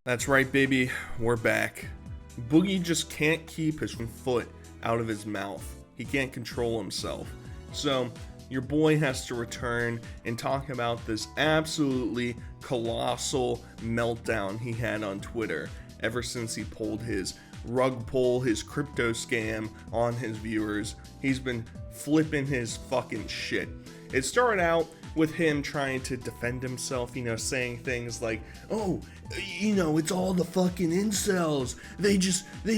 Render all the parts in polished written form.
That's right, baby. We're back. Boogie just can't keep his foot out of his mouth. He can't control himself. So your boy has to return and talk about this absolutely colossal meltdown he had on Twitter ever since he pulled his rug pull, his crypto scam on his viewers. He's been flipping his fucking shit. It started out with him trying to defend himself, saying things like, oh, it's all the fucking incels. They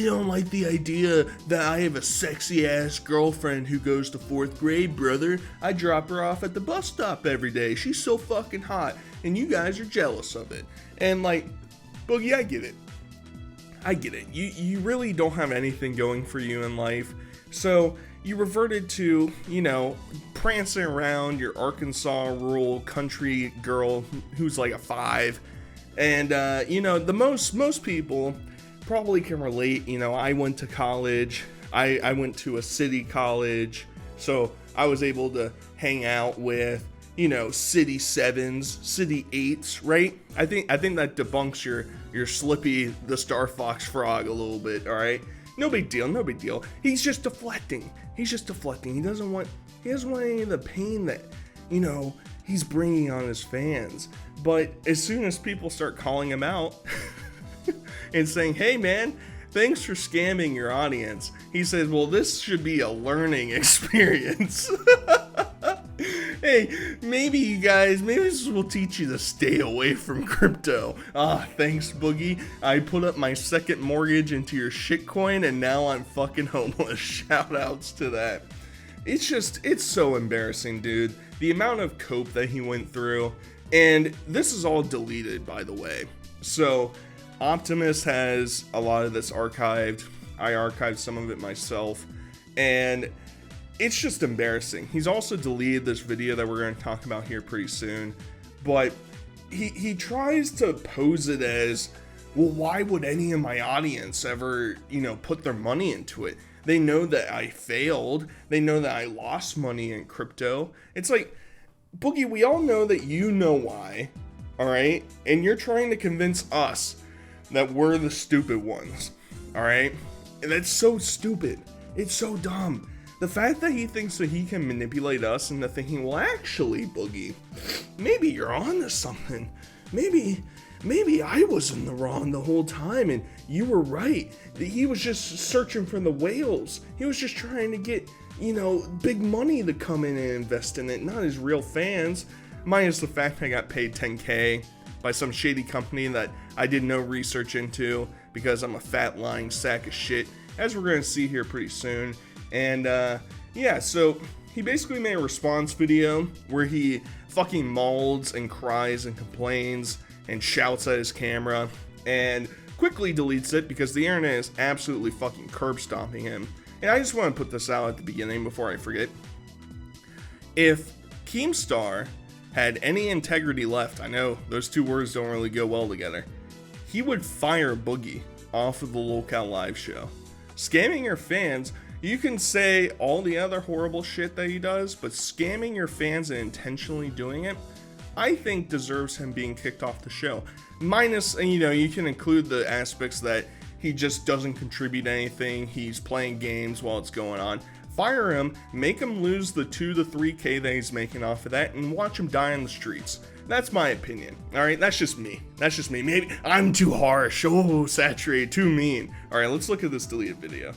don't like the idea that I have a sexy ass girlfriend who goes to 4th grade, brother. I drop her off at the bus stop every day. She's so fucking hot, and you guys are jealous of it. And Boogie, I get it. You really don't have anything going for you in life. So you reverted to, prancing around your Arkansas rural country girl who's like a 5. And, most people probably can relate. I went to college. I went to a city college. So I was able to hang out with, city 7s, city 8s, right? I think that debunks your Slippy the Star Fox frog a little bit, all right? No big deal. He's just deflecting. He doesn't want any of the pain that, he's bringing on his fans. But as soon as people start calling him out and saying, hey man, thanks for scamming your audience, he says, well, this should be a learning experience. Hey, maybe this will teach you to stay away from crypto. Thanks, Boogie. I put up my second mortgage into your shitcoin, and now I'm fucking homeless. Shout outs to that. It's so embarrassing, dude. The amount of cope that he went through. And this is all deleted, by the way. So, Optimus has a lot of this archived. I archived some of it myself. And it's just embarrassing. He's also deleted this video that we're going to talk about here pretty soon. But he tries to pose it as, well, why would any of my audience ever, put their money into it? They know that I failed. They know that I lost money in crypto. It's like, Boogie, we all know that you know why, all right? And you're trying to convince us that we're the stupid ones, all right? And that's so stupid. It's so dumb. The fact that he thinks that he can manipulate us into thinking, well, actually, Boogie, maybe you're on to something. Maybe I was in the wrong the whole time and you were right. He was just searching for the whales. He was just trying to get, big money to come in and invest in it, not his real fans. Minus the fact I got paid $10K by some shady company that I did no research into because I'm a fat lying sack of shit, as we're going to see here pretty soon. And, so he basically made a response video where he fucking mauls and cries and complains and shouts at his camera and quickly deletes it because the internet is absolutely fucking curb stomping him. And I just want to put this out at the beginning before I forget. If Keemstar had any integrity left, I know those two words don't really go well together, he would fire Boogie off of the Locale Live show. Scamming your fans, you can say all the other horrible shit that he does, but scamming your fans and intentionally doing it, I think deserves him being kicked off the show. Minus, you can include the aspects that he just doesn't contribute anything, he's playing games while it's going on. Fire him, make him lose the 2 to 3K that he's making off of that, and watch him die on the streets. That's my opinion, alright? That's just me. Maybe I'm too harsh, saturated, too mean. Alright, let's look at this deleted video.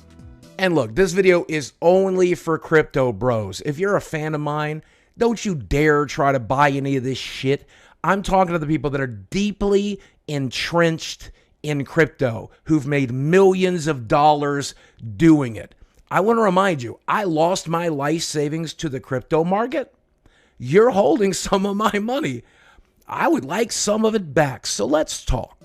And look, this video is only for crypto bros. If you're a fan of mine, don't you dare try to buy any of this shit. I'm talking to the people that are deeply entrenched in crypto, who've made millions of dollars doing it. I want to remind you, I lost my life savings to the crypto market. You're holding some of my money. I would like some of it back, so let's talk.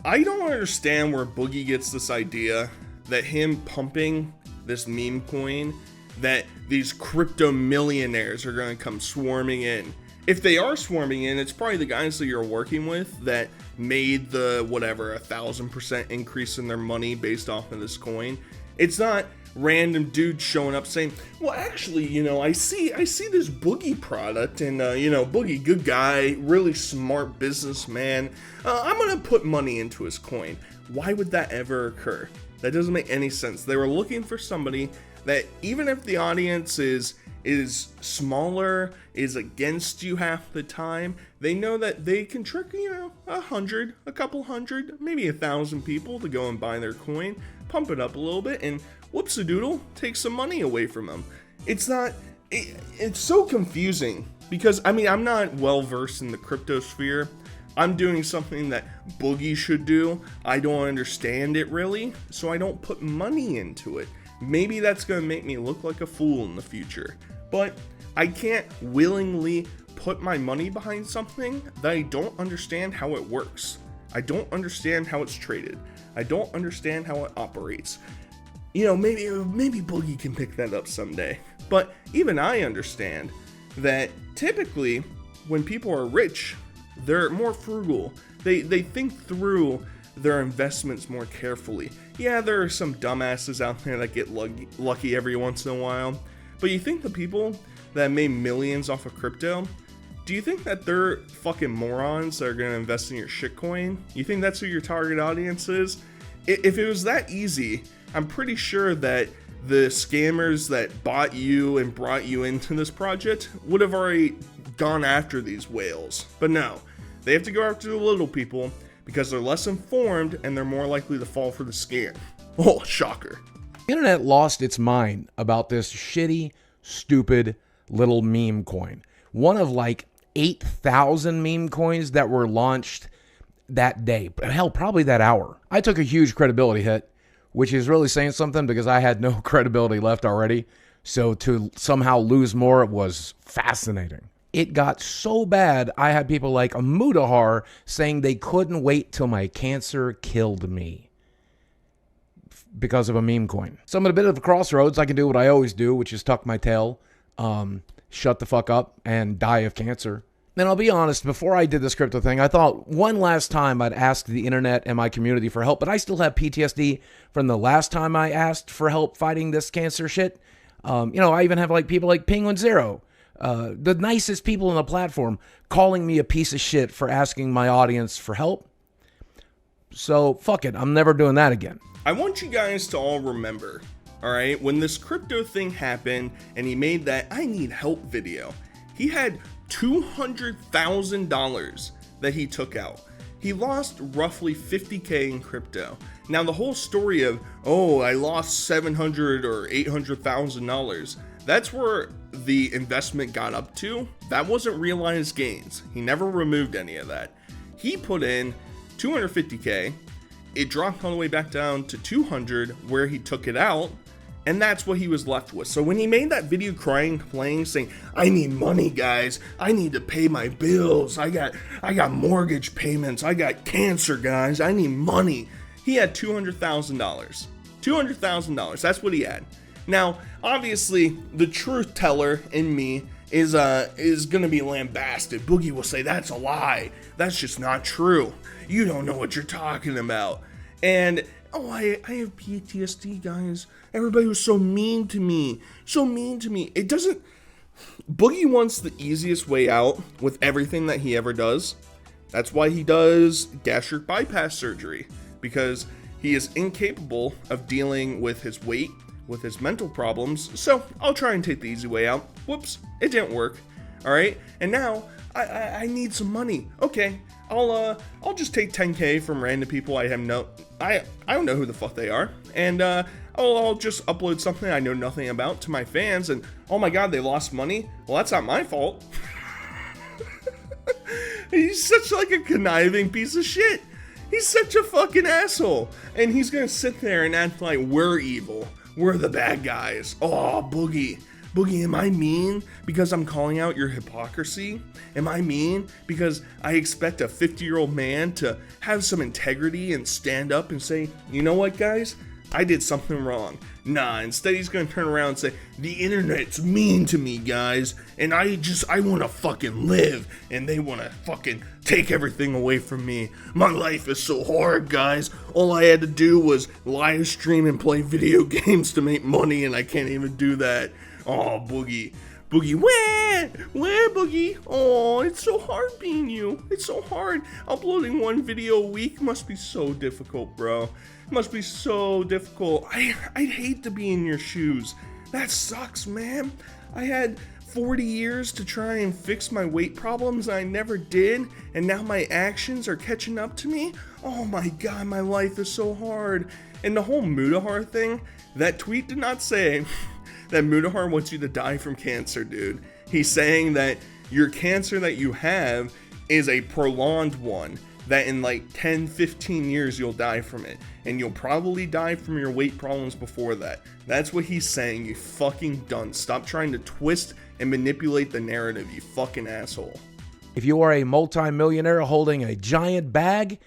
I don't understand where Boogie gets this idea that him pumping this meme coin, that these crypto millionaires are going to come swarming in. If they are swarming in, it's probably the guys that you're working with that made the 1,000% increase in their money based off of this coin. It's not random dude showing up saying, well, actually, I see this Boogie product, and Boogie, good guy, really smart businessman. I'm gonna put money into his coin. Why would that ever occur? That doesn't make any sense. They were looking for somebody that, even if the audience is smaller, is against you half the time, they know that they can trick, 100, a couple hundred, maybe 1,000 people to go and buy their coin, pump it up a little bit, and whoops-a-doodle, take some money away from them. It's so confusing because, I'm not well versed in the crypto sphere. I'm doing something that Boogie should do. I don't understand it really, so I don't put money into it. Maybe that's going to make me look like a fool in the future, but I can't willingly put my money behind something that I don't understand how it works. I don't understand how it's traded. I don't understand how it operates. Maybe Boogie can pick that up someday. But even I understand that typically when people are rich, they're more frugal. They think through their investments more carefully. Yeah, there are some dumbasses out there that get lucky every once in a while. But you think the people that made millions off of crypto, do you think that they're fucking morons that are going to invest in your shitcoin? You think that's who your target audience is? If it was that easy, I'm pretty sure that the scammers that bought you and brought you into this project would have already gone after these whales. But no, they have to go after the little people because they're less informed and they're more likely to fall for the scam. Oh, shocker. The internet lost its mind about this shitty, stupid little meme coin. One of like 8,000 meme coins that were launched that day. Hell, probably that hour. I took a huge credibility hit, which is really saying something because I had no credibility left already. So to somehow lose more was fascinating. It got so bad, I had people like Mudahar saying they couldn't wait till my cancer killed me because of a meme coin. So I'm at a bit of a crossroads. I can do what I always do, which is tuck my tail, shut the fuck up, and die of cancer. And I'll be honest, before I did this crypto thing, I thought one last time I'd ask the internet and my community for help, but I still have PTSD from the last time I asked for help fighting this cancer shit. I even have like people like Penguin Zero, the nicest people on the platform, calling me a piece of shit for asking my audience for help. So fuck it, I'm never doing that again. I want you guys to all remember, all right, when this crypto thing happened and he made that I need help video, he had $200,000 that he took out. He lost roughly $50K in crypto. Now the whole story of, I lost $700,000 or $800,000, that's where the investment got up to. That wasn't realized gains. He never removed any of that. He put in $250K. It dropped all the way back down to $200 where he took it out. And that's what he was left with. So when he made that video crying, complaining, saying, I need money, guys. I need to pay my bills. I got mortgage payments. I got cancer, guys. I need money. He had $200,000. $200,000. That's what he had. Now, obviously, the truth teller in me is going to be lambasted. Boogie will say, that's a lie. That's just not true. You don't know what you're talking about. And I have PTSD, guys. Everybody was so mean to me. It doesn't... Boogie wants the easiest way out with everything that he ever does. That's why he does gastric bypass surgery. Because he is incapable of dealing with his weight, with his mental problems. So, I'll try and take the easy way out. Whoops, it didn't work. Alright? And now, I need some money. Okay, I'll just take 10K from random people I don't know who the fuck they are, and I'll just upload something I know nothing about to my fans, and oh my god, they lost money. Well, that's not my fault. He's such like a conniving piece of shit. He's such a fucking asshole, and he's gonna sit there and act like we're evil. We're the bad guys. Oh, Boogie, am I mean because I'm calling out your hypocrisy? Am I mean because I expect a 50-year-old man to have some integrity and stand up and say, you know what, guys? I did something wrong. Nah, instead he's gonna turn around and say, the internet's mean to me, guys, and I wanna fucking live, and they wanna fucking take everything away from me. My life is so hard, guys. All I had to do was live stream and play video games to make money, and I can't even do that. Oh, Boogie, where, Boogie? Oh, it's so hard being you. It's so hard. Uploading one video a week must be so difficult, bro. Must be so difficult. I'd hate to be in your shoes. That sucks, man. I had 40 years to try and fix my weight problems and I never did, and now my actions are catching up to me. Oh my god, my life is so hard. And the whole Mudahar thing, that tweet did not say that Mudahar wants you to die from cancer, dude. He's saying that your cancer that you have is a prolonged one, that in like 10-15 years you'll die from it, and you'll probably die from your weight problems before that. That's what he's saying, you fucking dunce. Stop trying to twist and manipulate the narrative, you fucking asshole. If you are a multi-millionaire holding a giant bag,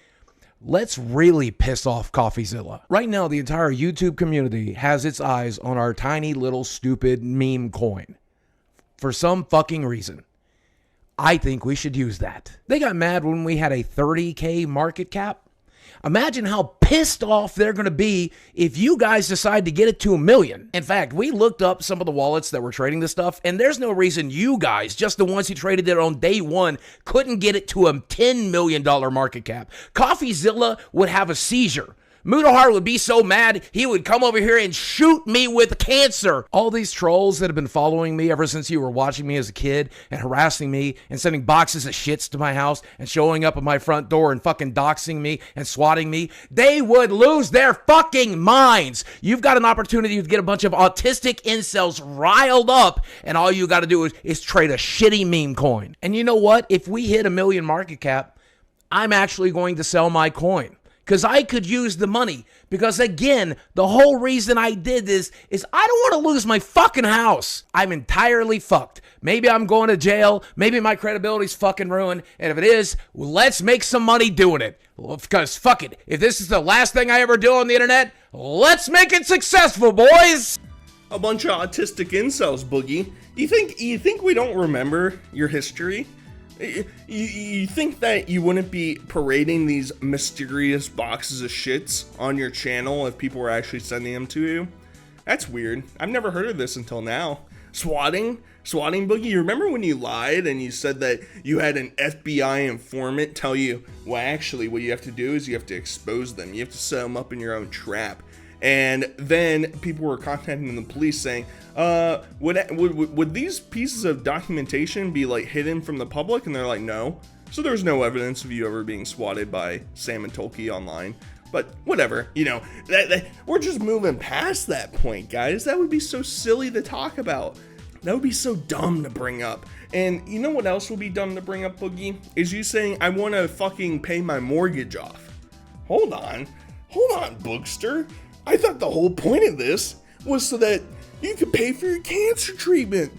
let's really piss off CoffeeZilla. Right now, the entire YouTube community has its eyes on our tiny little stupid meme coin. For some fucking reason. I think we should use that. They got mad when we had a 30K market cap. Imagine how pissed off they're going to be if you guys decide to get it to 1 million. In fact, we looked up some of the wallets that were trading this stuff, and there's no reason you guys, just the ones who traded it on day one, couldn't get it to a $10 million market cap. CoffeeZilla would have a seizure. Mudahar would be so mad, he would come over here and shoot me with cancer. All these trolls that have been following me ever since you were watching me as a kid and harassing me and sending boxes of shits to my house and showing up at my front door and fucking doxing me and swatting me, they would lose their fucking minds. You've got an opportunity to get a bunch of autistic incels riled up, and all you got to do is trade a shitty meme coin. And you know what? If we hit 1 million market cap, I'm actually going to sell my coin. Because I could use the money. Because again, the whole reason I did this is I don't want to lose my fucking house. I'm entirely fucked. Maybe I'm going to jail. Maybe my credibility's fucking ruined. And if it is, well, let's make some money doing it. Because fuck it. If this is the last thing I ever do on the internet, let's make it successful, boys. A bunch of autistic incels, Boogie. You think we don't remember your history? You think that you wouldn't be parading these mysterious boxes of shits on your channel if people were actually sending them to you? That's weird. I've never heard of this until now. Swatting, Boogie. You remember when you lied and you said that you had an FBI informant tell you, well, actually, what you have to do is you have to expose them. You have to set them up in your own trap. And then people were contacting the police saying, would these pieces of documentation be like hidden from the public? And they're like, no. So there's no evidence of you ever being swatted by Sam and Tolkien online. But whatever, you know, we're just moving past that point, guys. That would be so silly to talk about. That would be so dumb to bring up. And you know what else would be dumb to bring up, Boogie? Is you saying, I want to fucking pay my mortgage off. Hold on, Boogster. I thought the whole point of this was so that you could pay for your cancer treatment.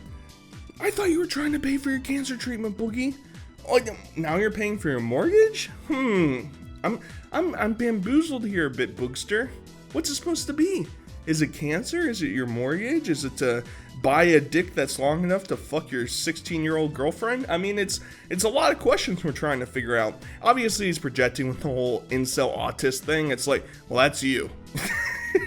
I thought you were trying to pay for your cancer treatment, Boogie. Oh, now you're paying for your mortgage? I'm bamboozled here a bit, Boogster. What's it supposed to be? Is it cancer? Is it your mortgage? Is it to buy a dick that's long enough to fuck your 16-year-old girlfriend? I mean, it's a lot of questions we're trying to figure out. Obviously, he's projecting with the whole incel autist thing. It's like, well, that's you.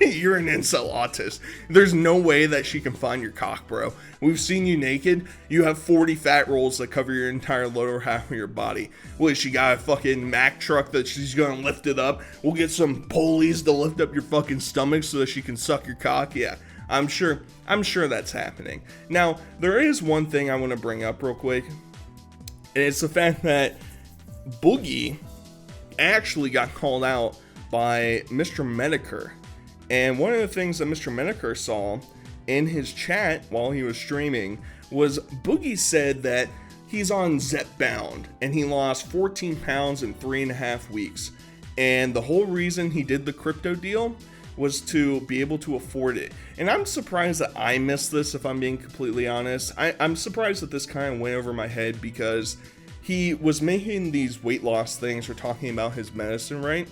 You're an incel autist. There's no way that she can find your cock, bro. We've seen you naked. You have 40 fat rolls that cover your entire lower half of your body. What, she got a fucking Mack truck that she's gonna lift it up? We'll get some pulleys to lift up your fucking stomach so that she can suck your cock? Yeah, I'm sure that's happening. Now, there is one thing I want to bring up real quick. And it's the fact that Boogie actually got called out by Mr. Medicare. And one of the things that Mr. Medicare saw in his chat while he was streaming was Boogie said that he's on Zepbound and he lost 14 pounds in 3.5 weeks. And the whole reason he did the crypto deal was to be able to afford it. And I'm surprised that I missed this, if I'm being completely honest. I'm surprised that this kind of went over my head because he was making these weight loss things or talking about his medicine, right?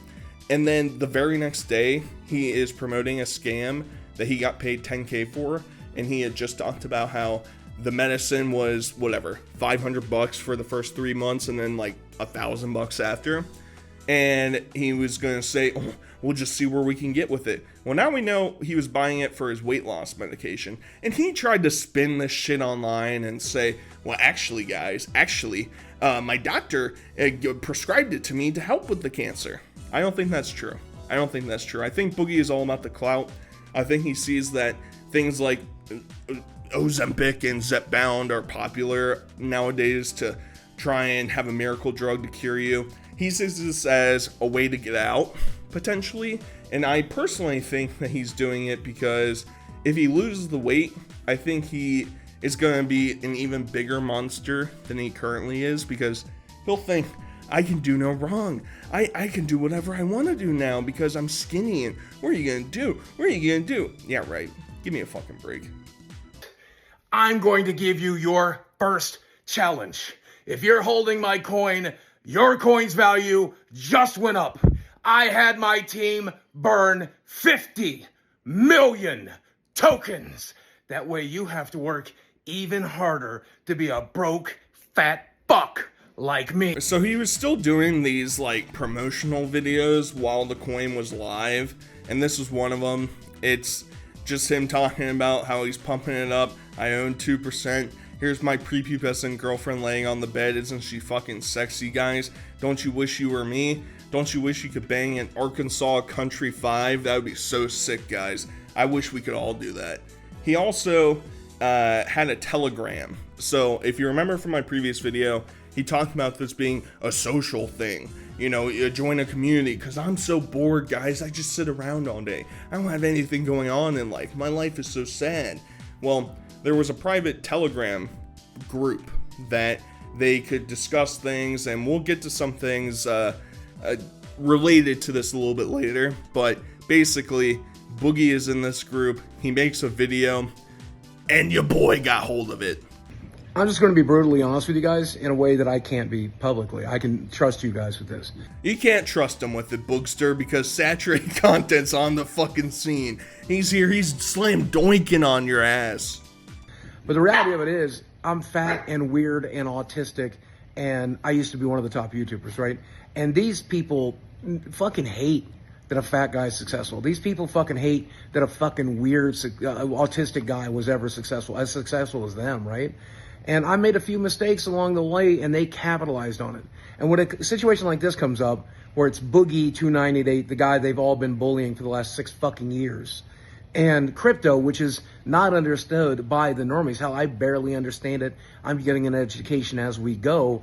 And then the very next day, he is promoting a scam that he got paid $10K for. And he had just talked about how the medicine was whatever, $500 for the first 3 months and then like $1,000 after. And he was going to say, oh, we'll just see where we can get with it. Well, now we know he was buying it for his weight loss medication. And he tried to spin this shit online and say, well, actually, guys, my doctor prescribed it to me to help with the cancer. I don't think that's true. I think Boogie is all about the clout. I think he sees that things like Ozempic and Zepbound are popular nowadays to try and have a miracle drug to cure you. He sees this as a way to get out, potentially, and I personally think that he's doing it because if he loses the weight, I think he is going to be an even bigger monster than he currently is, because he'll think, I can do no wrong. I can do whatever I want to do now because I'm skinny, and what are you going to do? Yeah, right. Give me a fucking break. I'm going to give you your first challenge. If you're holding my coin, your coin's value just went up. I had my team burn 50 million tokens. That way you have to work even harder to be a broke, fat fuck like me. So he was still doing these like promotional videos while the coin was live, and this was one of them. It's just him talking about how he's pumping it up. I own 2%. Here's my prepubescent girlfriend laying on the bed. Isn't she fucking sexy, guys? Don't you wish you were me? Don't you wish you could bang an Arkansas Country 5? That would be so sick, guys. I wish we could all do that. He also had a Telegram. So if you remember from my previous video, he talked about this being a social thing. You know, you join a community, because I'm so bored, guys. I just sit around all day. I don't have anything going on in life. My life is so sad. Well, there was a private Telegram group that they could discuss things, and we'll get to some things related to this a little bit later. But basically, Boogie is in this group. He makes a video, and your boy got hold of it. I'm just going to be brutally honest with you guys in a way that I can't be publicly. I can trust you guys with this. You can't trust him with it, Boogster, because saturated content's on the fucking scene. He's here, he's slam doinking on your ass. But the reality of it is, I'm fat and weird and autistic, and I used to be one of the top YouTubers, right? And these people fucking hate that a fat guy is successful. These people fucking hate that a fucking weird autistic guy was ever successful as them, right? And I made a few mistakes along the way, and they capitalized on it. And when a situation like this comes up, where it's Boogie2988, the guy they've all been bullying for the last 6 fucking years, and crypto, which is not understood by the normies, hell, I barely understand it. I'm getting an education as we go.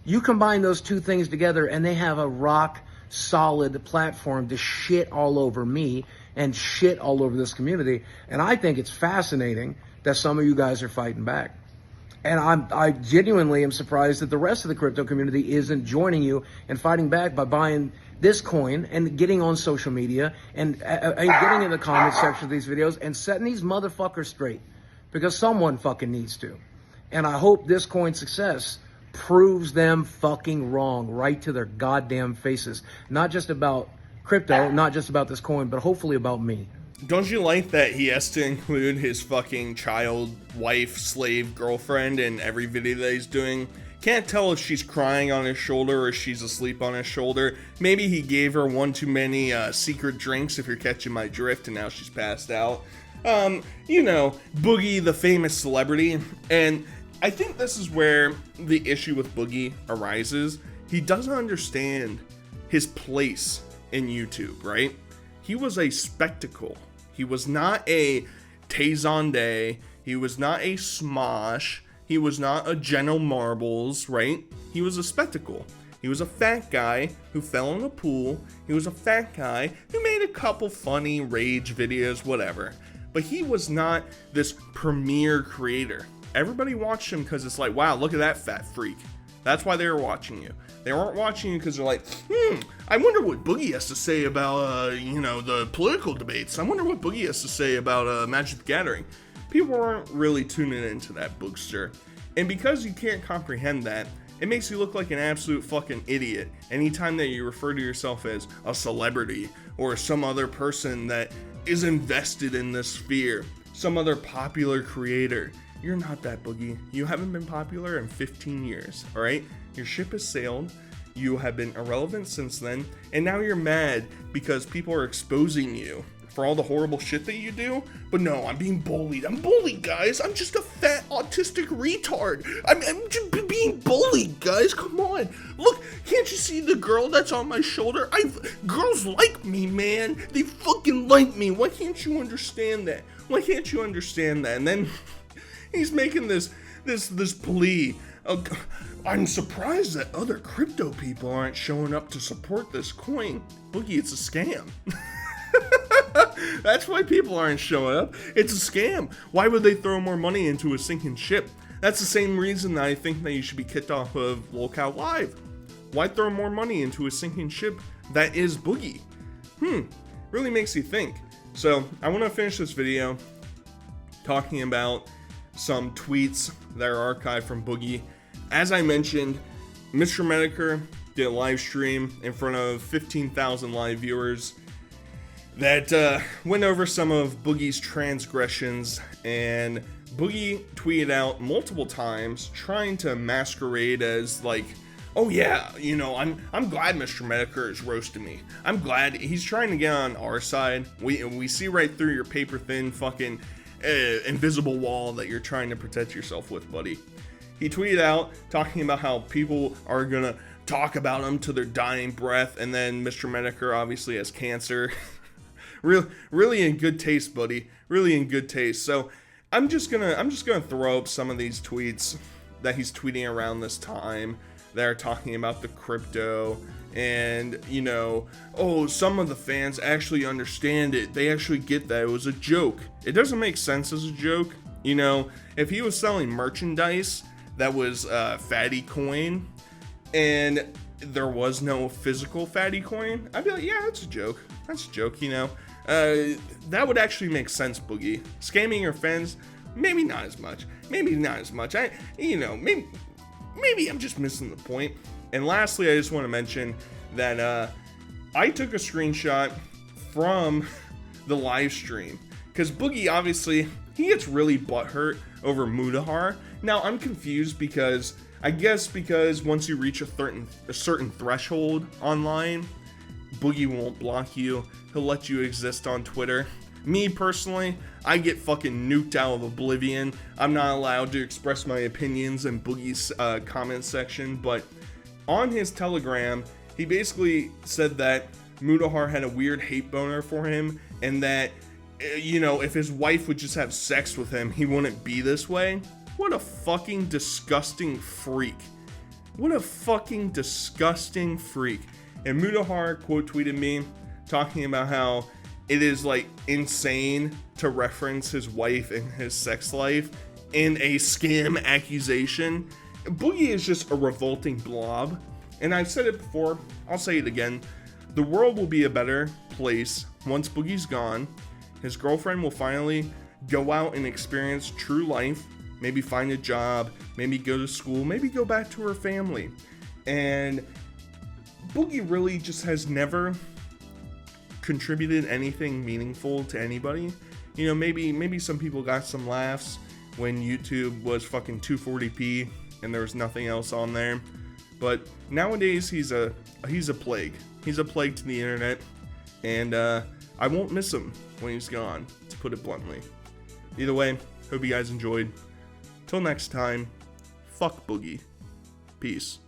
You combine those two things together, and they have a rock solid platform to shit all over me and shit all over this community. And I think it's fascinating that some of you guys are fighting back. And I genuinely am surprised that the rest of the crypto community isn't joining you and fighting back by buying this coin and getting on social media and getting in the comment section of these videos and setting these motherfuckers straight, because someone fucking needs to. And I hope this coin's success proves them fucking wrong right to their goddamn faces. Not just about crypto, not just about this coin, but hopefully about me. Don't you like that he has to include his fucking child, wife, slave, girlfriend in every video that he's doing? Can't tell if she's crying on his shoulder or she's asleep on his shoulder. Maybe he gave her one too many secret drinks, if you're catching my drift, and now she's passed out. You know, Boogie, the famous celebrity. And I think this is where the issue with Boogie arises. He doesn't understand his place in YouTube, right? He was a spectacle. He was not a Tay. He was not a Smosh. He was not a General Marbles, right? He was a spectacle. He was a fat guy who fell in a pool. He was a fat guy who made a couple funny rage videos, whatever. But he was not this premier creator. Everybody watched him because it's like, wow, look at that fat freak. That's why they were watching you. They weren't watching you because they're like, I wonder what Boogie has to say about, the political debates. I wonder what Boogie has to say about Magic the Gathering. People weren't really tuning into that, Boogster. And because you can't comprehend that, It makes you look like an absolute fucking idiot anytime that you refer to yourself as a celebrity or some other person that is invested in this sphere, some other popular creator. You're not that, Boogie. You haven't been popular in 15 years, alright? Your ship has sailed. You have been irrelevant since then, and now you're mad because people are exposing you for all the horrible shit that you do. But no, I'm being bullied. I'm bullied, guys. I'm just a fat autistic retard. I'm just being bullied, guys. Come on. Look, can't you see the girl that's on my shoulder? Girls like me, man. They fucking like me. Why can't you understand that? Why can't you understand that? And then he's making this plea. I'm surprised that other crypto people aren't showing up to support this coin. Boogie, it's a scam. That's why people aren't showing up. It's a scam. Why would they throw more money into a sinking ship? That's the same reason that I think that you should be kicked off of Lolcow Live. Why throw more money into a sinking ship that is Boogie? Really makes you think. So I want to finish this video talking about some tweets that are archived from Boogie. As I mentioned, Mr. Medicare did a live stream in front of 15,000 live viewers that went over some of Boogie's transgressions, and Boogie tweeted out multiple times trying to masquerade as like, oh yeah, you know, I'm glad Mr. Medicare is roasting me. I'm glad he's trying to get on our side. We see right through your paper thin fucking invisible wall that you're trying to protect yourself with, buddy. He tweeted out talking about how people are gonna talk about him to their dying breath, and then Mr. Medicare obviously has cancer. Really in good taste, buddy. Really in good taste. So I'm just gonna throw up some of these tweets that he's tweeting around this time that are talking about the crypto, and you know, oh, some of the fans actually understand it. They actually get that it was a joke. It doesn't make sense as a joke. You know, if he was selling merchandise that was fatty coin and there was no physical fatty coin, I'd be like, yeah, that's a joke. That's a joke, you know. That would actually make sense, Boogie. Scamming your fans, maybe not as much. Maybe not as much. Maybe I'm just missing the point. And lastly, I just want to mention that I took a screenshot from the live stream because Boogie, obviously, he gets really butthurt over Mudahar. Now, I'm confused because I guess because once you reach a certain threshold online, Boogie won't block you. He'll let you exist on Twitter. Me personally, I get fucking nuked out of oblivion. I'm not allowed to express my opinions in Boogie's comment section, but on his Telegram, he basically said that Mudahar had a weird hate boner for him, and that, you know, if his wife would just have sex with him, he wouldn't be this way. What a fucking disgusting freak. What a fucking disgusting freak. And Mudahar quote tweeted me talking about how it is like insane to reference his wife and his sex life in a scam accusation. Boogie is just a revolting blob. And I've said it before, I'll say it again. The world will be a better place once Boogie's gone. His girlfriend will finally go out and experience true life. Maybe find a job, maybe go to school, maybe go back to her family. And Boogie really just has never contributed anything meaningful to anybody. You know, maybe some people got some laughs when YouTube was fucking 240p and there was nothing else on there. But nowadays he's a plague. He's a plague to the internet, and I won't miss him when he's gone, to put it bluntly. Either way, hope you guys enjoyed. Till next time, fuck Boogie. Peace.